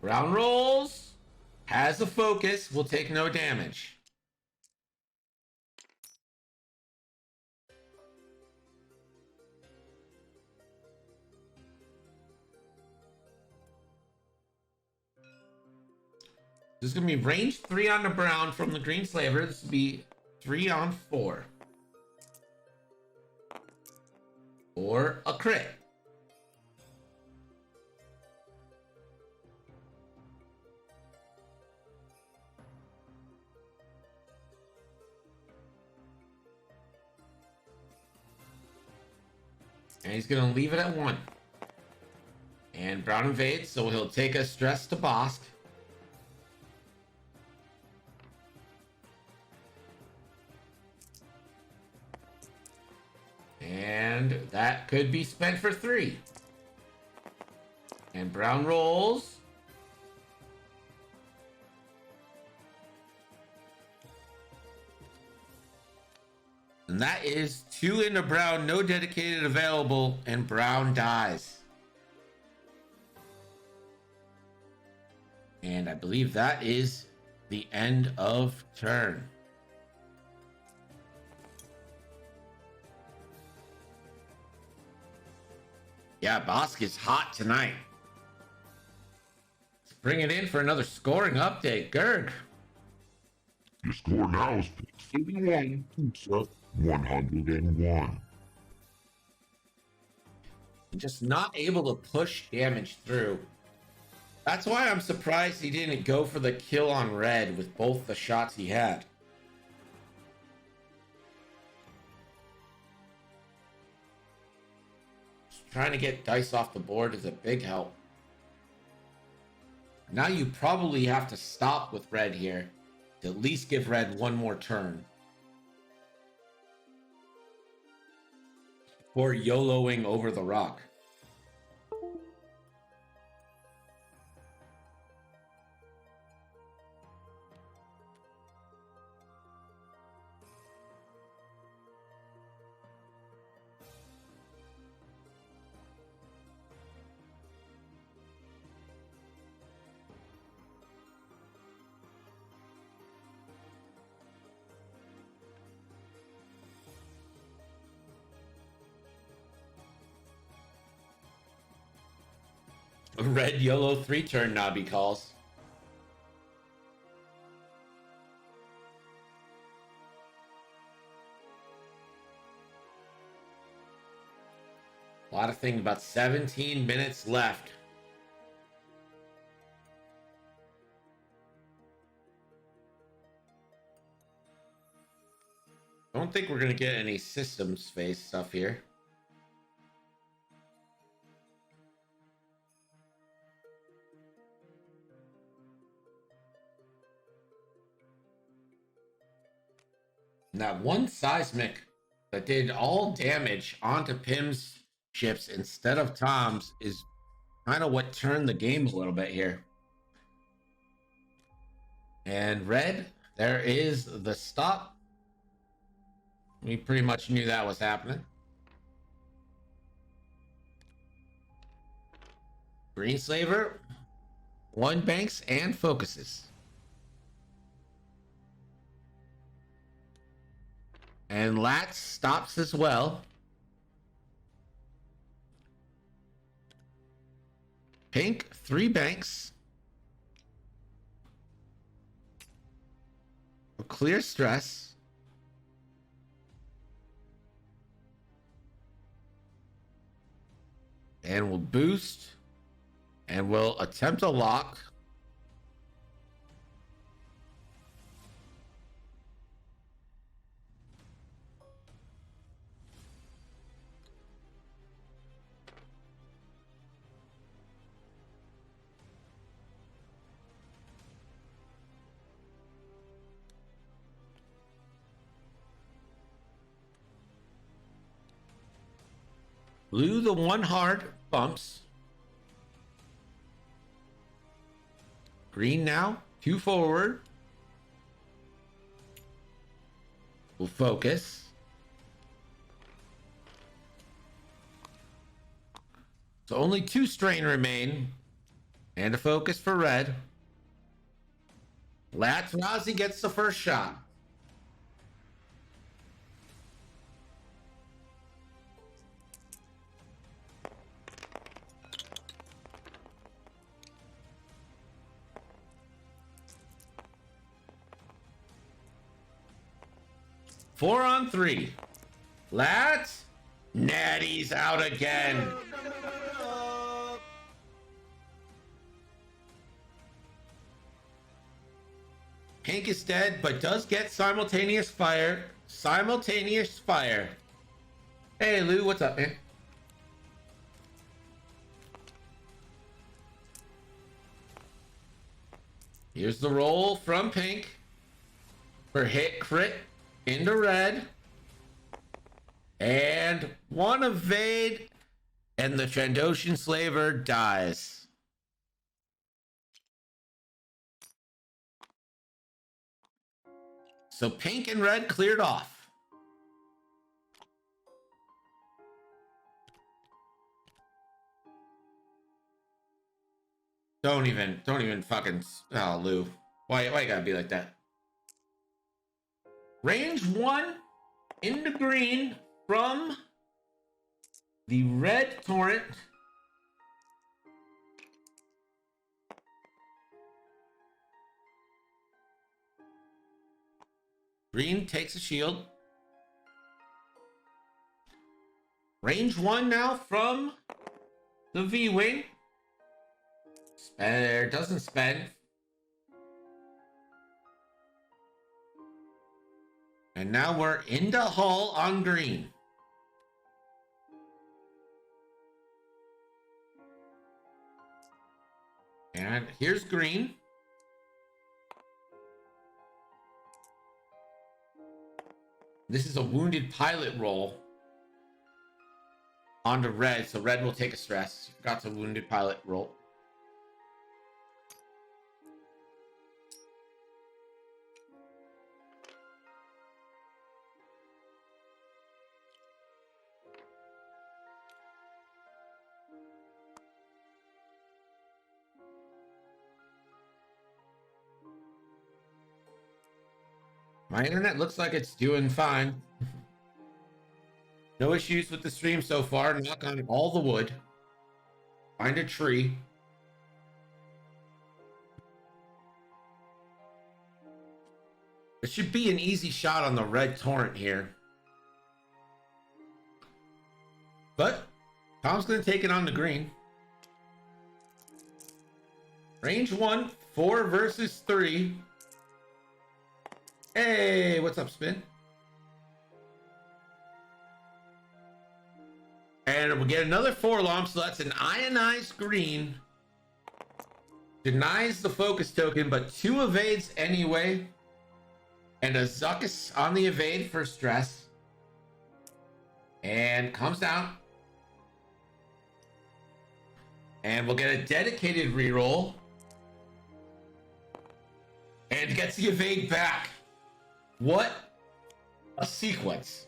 Brown rolls. Has a focus. Will take no damage. This is going to be range 3 on the brown from the green slaver. This will be 3 on 4. Or a crit. And he's going to leave it at 1. And brown invades, so he'll take a stress to Bosk. And that could be spent for 3. And brown rolls. And that is 2 into brown, no dedicated available, and brown dies. And I believe that is the end of turn. Yeah, Bosk is hot tonight. Let's bring it in for another scoring update. Gerg. The score now is 31, Dudeseph 101. Just not able to push damage through. That's why I'm surprised he didn't go for the kill on red with both the shots he had. Just trying to get dice off the board is a big help. Now you probably have to stop with red here to at least give red one more turn. Or YOLOing over the rock. Red YOLO 3-turn Nabi calls. A lot of things, about 17 minutes left. Don't think we're going to get any system space stuff here. And that one seismic that did all damage onto Pim's ships instead of Tom's is kind of what turned the game a little bit here. And red, there is the stop. We pretty much knew that was happening. Green Slaver, 1 banks and focuses. And Lat stops as well. Pink, 3 banks. A clear stress. And we'll boost. And we'll attempt a lock. Blue, the 1 hard bumps. Green now, 2 forward. We'll focus. So only 2 strain remain. And a focus for red. Latrazi gets the first shot. Four on 3. Lat. Natty's out again. Pink is dead, but does get simultaneous fire. Simultaneous fire. Hey, Lou, what's up, man? Here's the roll from Pink for hit crit into red. And 1 evade, and the Trandoshan Slaver dies. So pink and red cleared off. Don't even fucking, oh, Lou. Why you gotta be like that? Range 1 into green from the red torrent. Green takes a shield. Range 1 now from the V-Wing. Doesn't spend. And now we're into hull on green. And here's green. This is a wounded pilot roll onto red, so red will take a stress. Forgot to wounded pilot roll. My internet looks like it's doing fine. No issues with the stream so far. Knock on all the wood. Find a tree. It should be an easy shot on the red torrent here. But Tom's going to take it on the green. Range 1, 4 versus 3. Hey, what's up, Spin? And we'll get another 4-lomp, so that's an ionized green. Denies the focus token, but 2 evades anyway. And a Zuckus on the evade for stress. And comes down. And we'll get a dedicated reroll. And gets the evade back. What a sequence.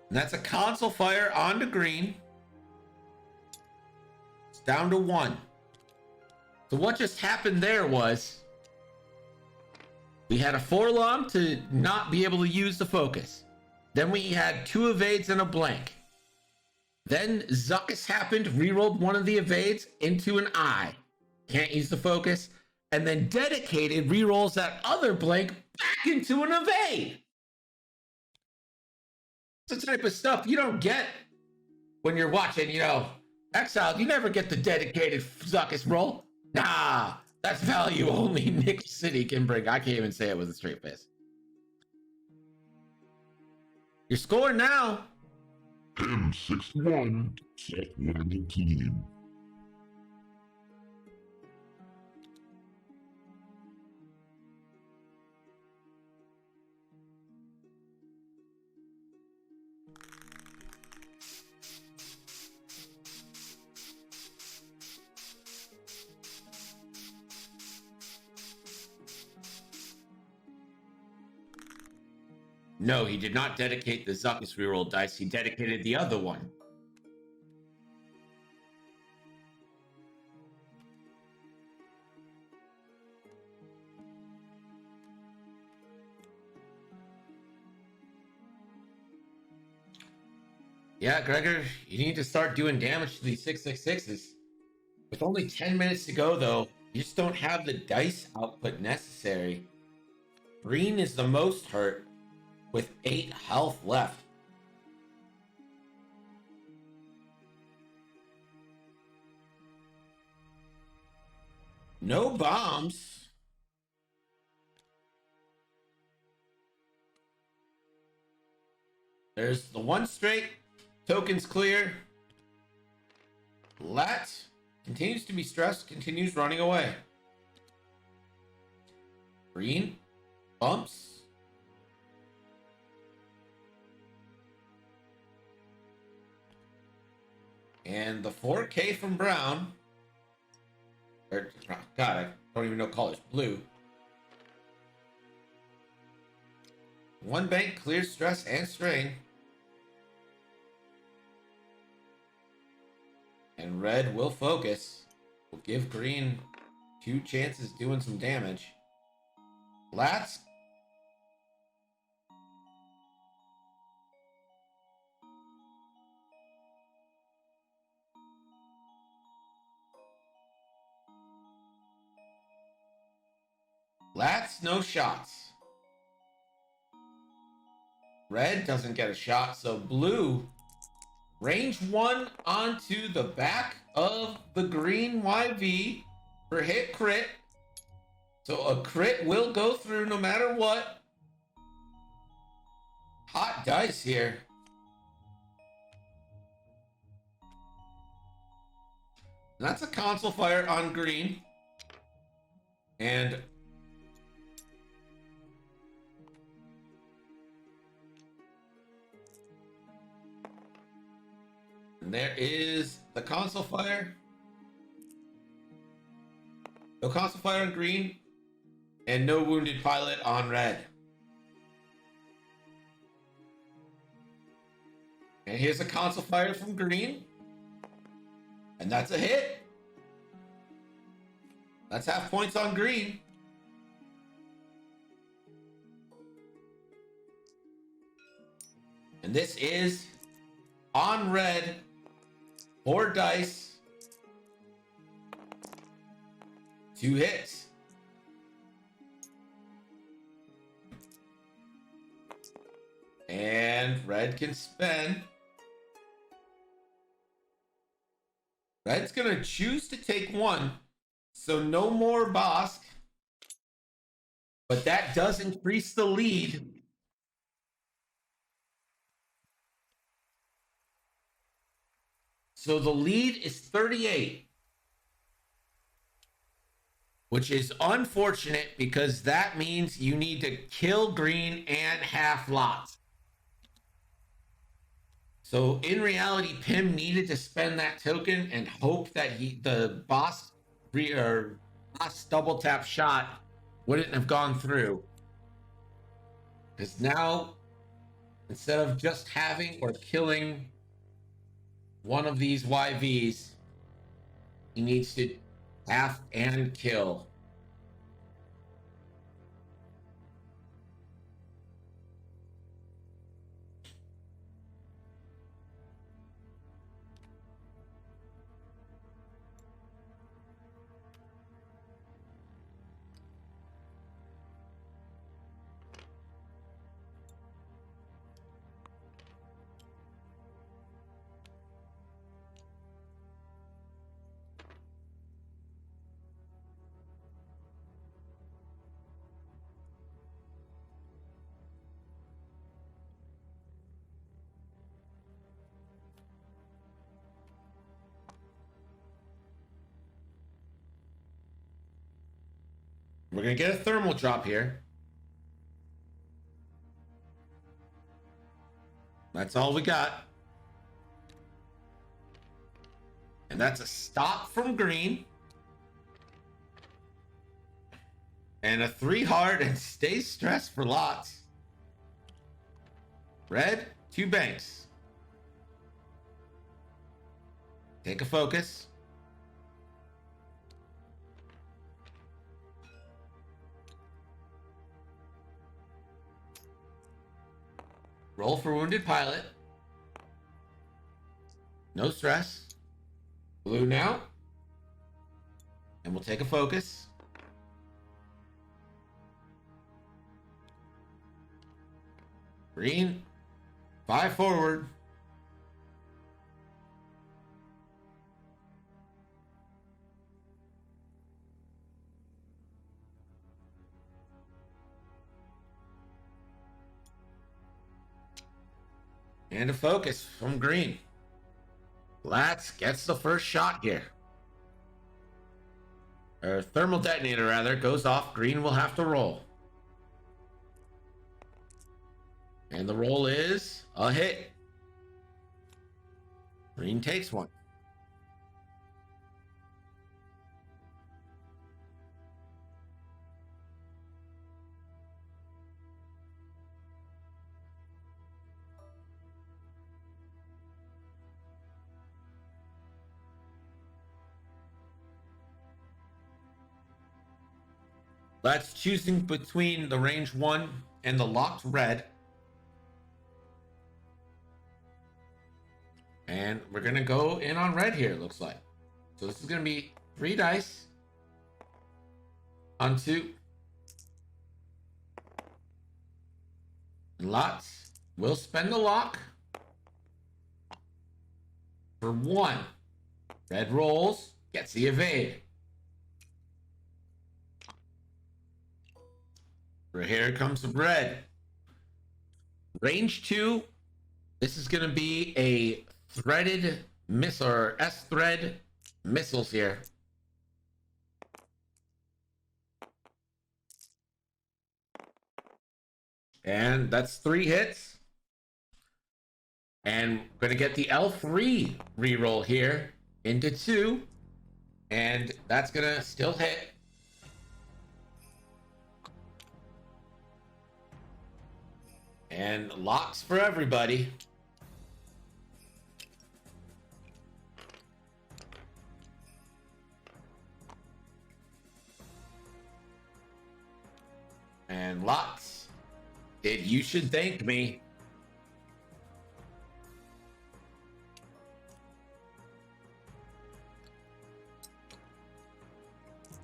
And that's a console fire onto green. It's down to 1. So what just happened there was We had a Forlom to not be able to use the focus. Then we had 2 evades and a blank. Then Zuckus happened, rerolled one of the evades into an eye. Can't use the focus. And then Dedicated rerolls that other blank back into an evade. It's the type of stuff you don't get when you're watching, Exiled. You never get the Dedicated Zuckus roll. Nah, that's value only Nick City can bring. I can't even say it with a straight face. Your score now. M61, Dudeseph 119. No, he did not dedicate the Zuckus reroll dice. He dedicated the other one. Yeah, Gregor, you need to start doing damage to these 666s. With only 10 minutes to go, though, you just don't have the dice output necessary. Green is the most hurt, with 8 health left. No bombs. There's the 1 straight. Tokens clear. Lat continues to be stressed, continues running away. Green bumps. And the 4K from Brown, or God, I don't even know colors, blue. 1 bank clears stress and strain. And red will focus. Will give green 2 chances doing some damage. Lats. Lats, no shots. Red doesn't get a shot, so blue range 1 onto the back of the green YV for hit crit. So a crit will go through no matter what. Hot dice here. And that's a console fire on green. And there is the console fire. No console fire on green. And no wounded pilot on red. And here's a console fire from green. And that's a hit. That's half points on green. And this is on red. 4 dice. 2 hits. And red can spend. Red's gonna choose to take 1. So no more Bosk. But that does increase the lead. So the lead is 38. Which is unfortunate because that means you need to kill green and half lots. So in reality, Pim needed to spend that token and hope that the boss double tap shot wouldn't have gone through. Because now, instead of just having or killing one of these YVs, he needs to half and kill. We're going to get a thermal drop here. That's all we got. And that's a stop from green. And a 3 hard and stay stressed for lots. Red, 2 banks. Take a focus. Roll for wounded pilot. No stress. Blue now. And we'll take a focus. Green. 5 forward. And a focus from green. Lats gets the first shot here. Or thermal detonator, rather, goes off. Green will have to roll. And the roll is a hit. Green takes one. That's choosing between the range 1 and the locked red. And we're going to go in on red here, it looks like. So this is going to be 3 dice on 2. And lots will spend the lock for 1. Red rolls, gets the evade. Here comes the red. Range 2. This is going to be a threaded missile or S-thread missiles here. And that's 3 hits. And we're going to get the L3 reroll here into 2. And that's going to still hit. And locks for everybody. And lots. You should thank me.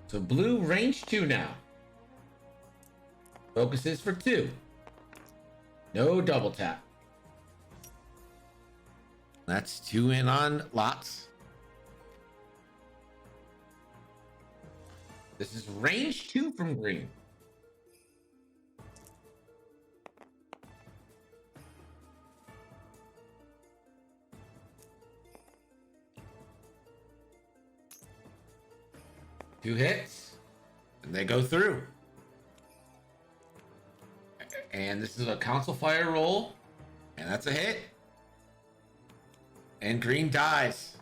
So blue range 2 now. Focuses for 2. No double tap. That's 2 in on lots. This is range 2 from green. Two hits, and they go through. And this is a council fire roll, and that's a hit. And green dies.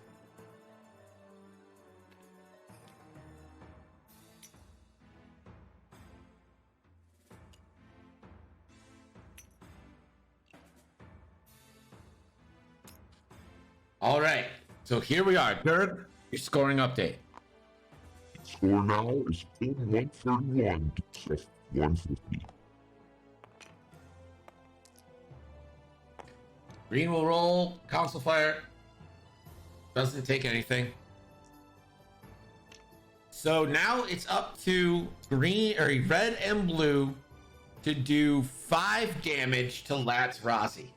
All right, so here we are. Dirk, your scoring update. Score now is 131 to 150. Green will roll. Council fire. Doesn't take anything. So now it's up to green or red and blue to do 5 damage to Lats Rossi.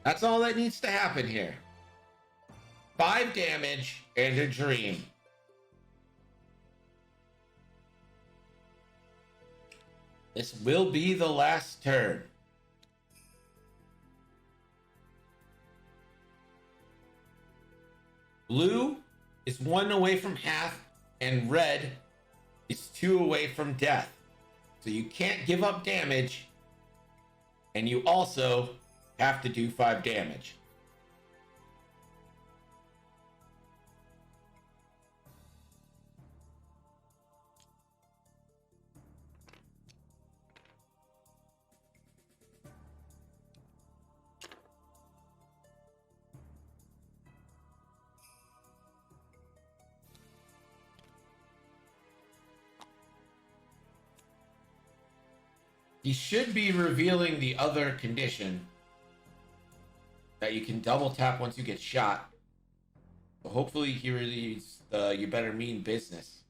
That's all that needs to happen here. 5 damage and a dream. This will be the last turn. Blue is 1 away from half, and red is 2 away from death. So you can't give up damage, and you also have to do 5 damage. He should be revealing the other condition that you can double tap once you get shot. But hopefully he relieves the you better mean business.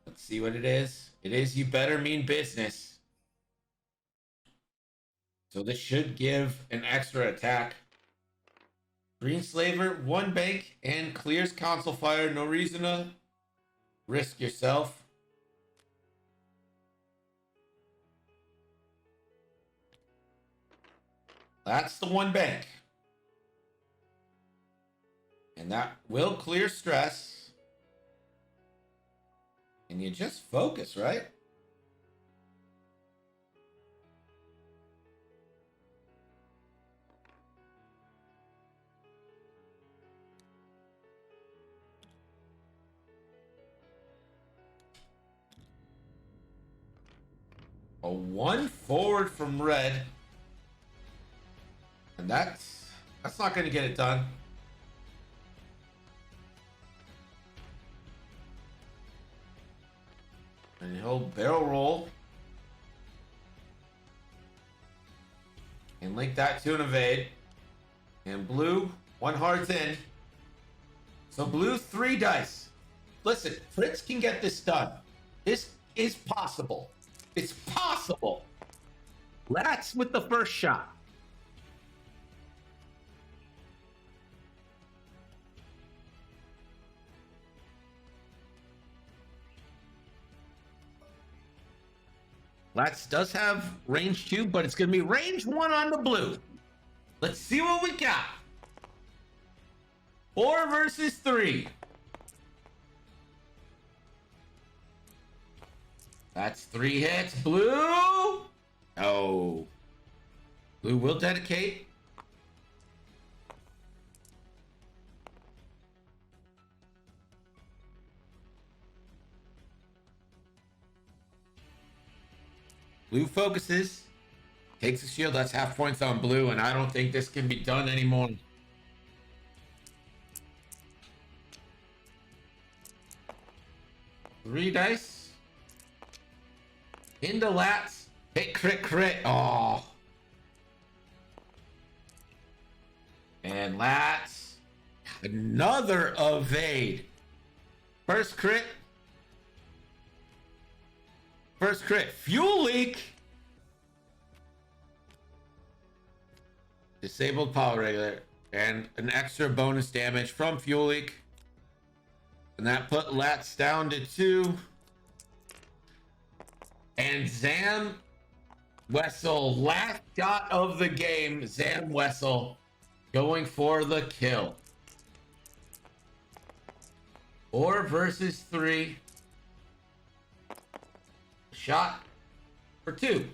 Let's see what it is. It is you better mean business. So this should give an extra attack. Green Slaver, 1 bank, and clears console fire. No reason to risk yourself. That's the 1 bank. And that will clear stress. And you just focus, right? A 1 forward from red. And that's not going to get it done. And he'll barrel roll. And link that to an evade. And blue, 1 heart's in. So blue, 3 dice. Listen, Fritz can get this done. This is possible. It's possible. That's with the first shot. Latz does have range 2, but it's going to be range 1 on the blue. Let's see what we got. 4 versus 3. That's 3 hits. Blue. Oh. Blue will dedicate. Blue focuses, takes a shield. That's half points on blue, and I don't think this can be done anymore. Three dice. Into Latz. Hit, crit, crit. Oh. And Latz. Another evade. First crit. First crit, fuel leak. Disabled power regulator. And an extra bonus damage from fuel leak. And that put Latz down to 2. And Zam Wessel, last shot of the game. Zam Wessel going for the kill. 4 versus 3. Shot for 2.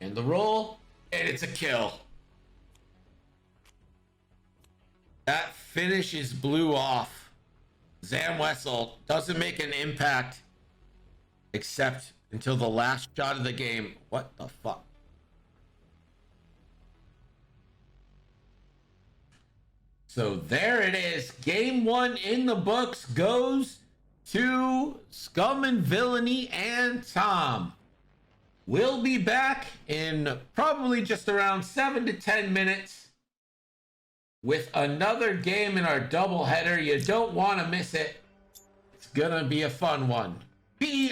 And the roll, and it's a kill. That finishes blue off. Zam Wessel doesn't make an impact except until the last shot of the game. What the fuck? So there it is. Game 1 in the books goes to Scum and Villainy and Tom. We'll be back in probably just around 7 to 10 minutes with another game in our doubleheader. You don't want to miss it. It's gonna be a fun one. BRB.